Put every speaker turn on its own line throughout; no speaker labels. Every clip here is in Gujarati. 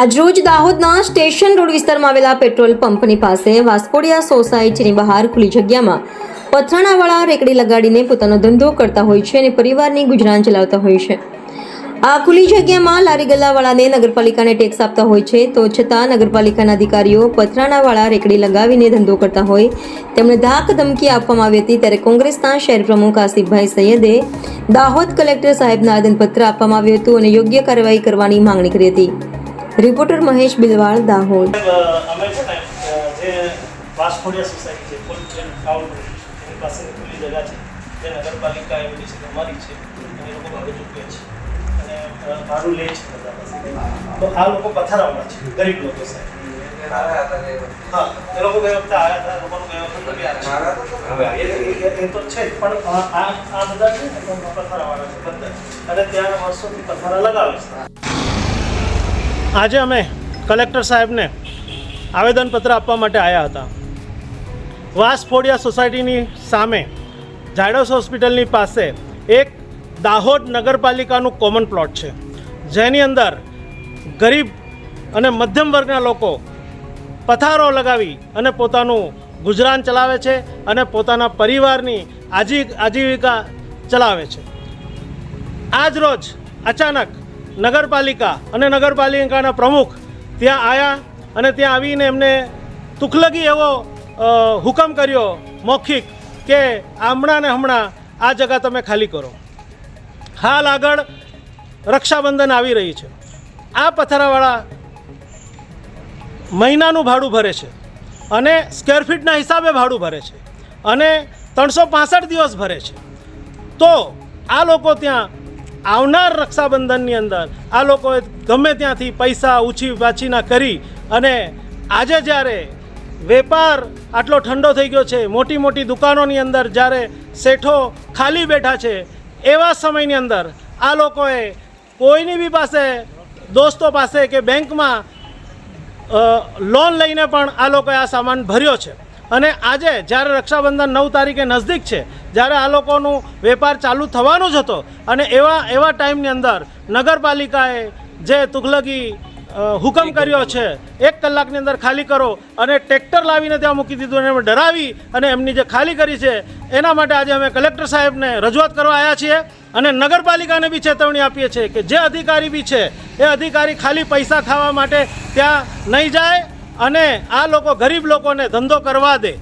આજરોજ દાહોદના સ્ટેશન રોડ વિસ્તારમાં આવેલા પેટ્રોલ પંપની પાસે વાસ્કોડિયા સોસાયટીની બહાર ખુલ્લી જગ્યામાં પથરાણાવાળા રેકડી લગાડીને પોતાનો ધંધો કરતા હોય છે અને પરિવારની ગુજરાન ચલાવતા હોય છે। આ ખુલ્લી જગ્યામાં લારી ગલ્લાવાળાને નગરપાલિકાને ટેક્સ આપતા હોય છે, તો છતાં નગરપાલિકાના અધિકારીઓ પથરાણાવાળા રેકડી લગાવીને ધંધો કરતા હોય તેમને ધાક ધમકી આપવામાં આવી હતી। ત્યારે કોંગ્રેસના શહેર પ્રમુખ આસિફભાઈ સૈયદે દાહોદ કલેક્ટર સાહેબને આવેદનપત્ર આપવામાં આવ્યું હતું અને યોગ્ય કાર્યવાહી કરવાની માંગણી કરી હતી। રિપોર્ટર મહેશ બિલવાળ, દાહોદ।
અમે છે ને જે વાસ્કોડિયા સોસાયટી છે, પોલીસ ટાઉન એની પાસે ખુલ્લી જગ્યા છે, જે નગરપાલિકા એવી છે અમારી છે, અને લોકો ભાડું ચૂકવે છે અને ભાડું લે છે બધા પાસે। તો આ લોકો પથારાવાળા છે, ગરીબ લોકો છે। હા, એ લોકો ગયા વખતે આવ્યા હતા, લોકોનું ગયા વખતે બી આવ્યા એ તો છે જ, પણ આ બધા છે ને પથારાવાળા છે બધા, અને ત્યાં વર્ષોથી પથારા લગાવે છે। આજે અમે કલેક્ટર સાહેબને આવેદનપત્ર આપવા માટે આવ્યા હતા। વાસ્કોડિયા સોસાયટીની સામે ઝાયડસ હોસ્પિટલની પાસે એક દાહોદ નગરપાલિકાનું કોમન પ્લોટ છે, જેની અંદર ગરીબ અને મધ્યમ વર્ગના લોકો પથારો લગાવી અને પોતાનું ગુજરાન ચલાવે છે અને પોતાના પરિવારની આજીવિકા ચલાવે છે। આજ રોજ અચાનક નગરપાલિકા અને નગરપાલિકાના પ્રમુખ ત્યાં આવ્યા અને ત્યાં આવીને એમને તુખલગી એવો હુકમ કર્યો મૌખિક કે હમણાં ને હમણાં આ જગ્યા તમે ખાલી કરો। હાલ આગળ રક્ષાબંધન આવી રહી છે, આ પથારાવાળા મહિનાનું ભાડું ભરે છે અને સ્ક્વેર ફીટના હિસાબે ભાડું ભરે છે અને 365 દિવસ ભરે છે। તો આ લોકો ત્યાં આવનાર રક્ષાબંધનની અંદર આ લોકોએ ગમે ત્યાંથી પૈસા ઉછી પાછીના કરી અને આજે જ્યારે વેપાર આટલો ઠંડો થઈ ગયો છે, મોટી મોટી દુકાનોની અંદર જ્યારે શેઠો ખાલી બેઠા છે, એવા સમયની અંદર આ લોકોએ કોઈની બી પાસે દોસ્તો પાસે કે બેંકમાં લોન લઈને પણ આ લોકોએ આ સામાન ભર્યો છે। અને આજે જ્યારે રક્ષાબંધન 9 તારીખે નજદીક છે, જ્યારે આ લોકોનું વેપાર ચાલુ થવાનો જ હતો અને એવા ટાઈમની અંદર નગરપાલિકાએ જે તુગલકી હુકમ કર્યો છે 1 કલાકની અંદર ખાલી કરો અને ટ્રેક્ટર લાવીને ત્યાં મૂકી દીધું અને ડરાવી અને એમની જે ખાલી કરી છે એના માટે આજે અમે કલેક્ટર સાહેબને રજૂઆત કરવા આવ્યા છીએ અને નગરપાલિકાને બી ચેતવણી આપીએ છીએ કે જે અધિકારી બી છે એ અધિકારી ખાલી પૈસા ખાવા માટે ત્યાં નહીં જાય અને આ લોકો ગરીબ લોકોને ધંધો કરવા દે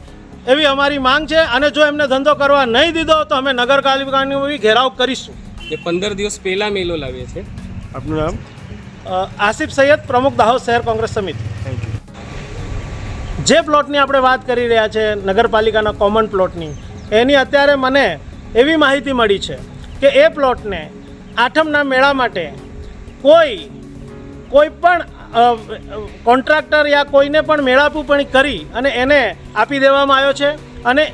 એવી અમારી માંગ છે। અને જો એમને ધંધો કરવા નહીં દીધો તો અમે નગરપાલિકાનો બી ઘેરાવ કરીશું।
એ 15 દિવસ પહેલાં મેલો લાવીએ છીએ।
આપનું નામ? આસિફ સૈયદ, પ્રમુખ દાહોદ શહેર કોંગ્રેસ સમિતિ। જે પ્લોટની આપણે વાત કરી રહ્યા છે નગરપાલિકાના કોમન પ્લોટની, એની અત્યારે મને એવી માહિતી મળી છે કે એ પ્લોટને આઠમના મેળા માટે કોઈ પણ કોન્ટ્રાક્ટર યા કોઈને પણ મેળાપુપણી કરી અને એને આપી દેવામાં આવ્યો છે। અને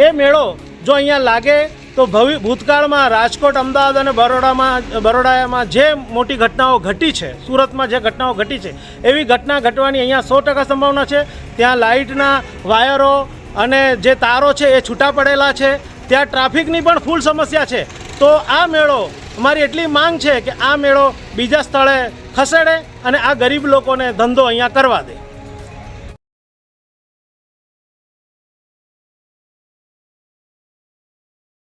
એ મેળો જો અહીંયા લાગે તો ભૂતકાળમાં રાજકોટ, અમદાવાદ અને બરોડામાં જે મોટી ઘટનાઓ ઘટી છે, સુરતમાં જે ઘટનાઓ ઘટી છે, એવી ઘટના ઘટવાની અહીંયા 100% સંભાવના છે। ત્યાં લાઇટના વાયરો અને જે તારો છે એ છૂટા પડેલા છે, ત્યાં ટ્રાફિકની પણ ફૂલ સમસ્યા છે। તો આ મેળો, અમારી એટલી માંગ છે કે આ મેળો બીજા સ્થળે ખસેડે અને આ ગરીબ લોકોને ધંધો અહીંયા કરવા દે।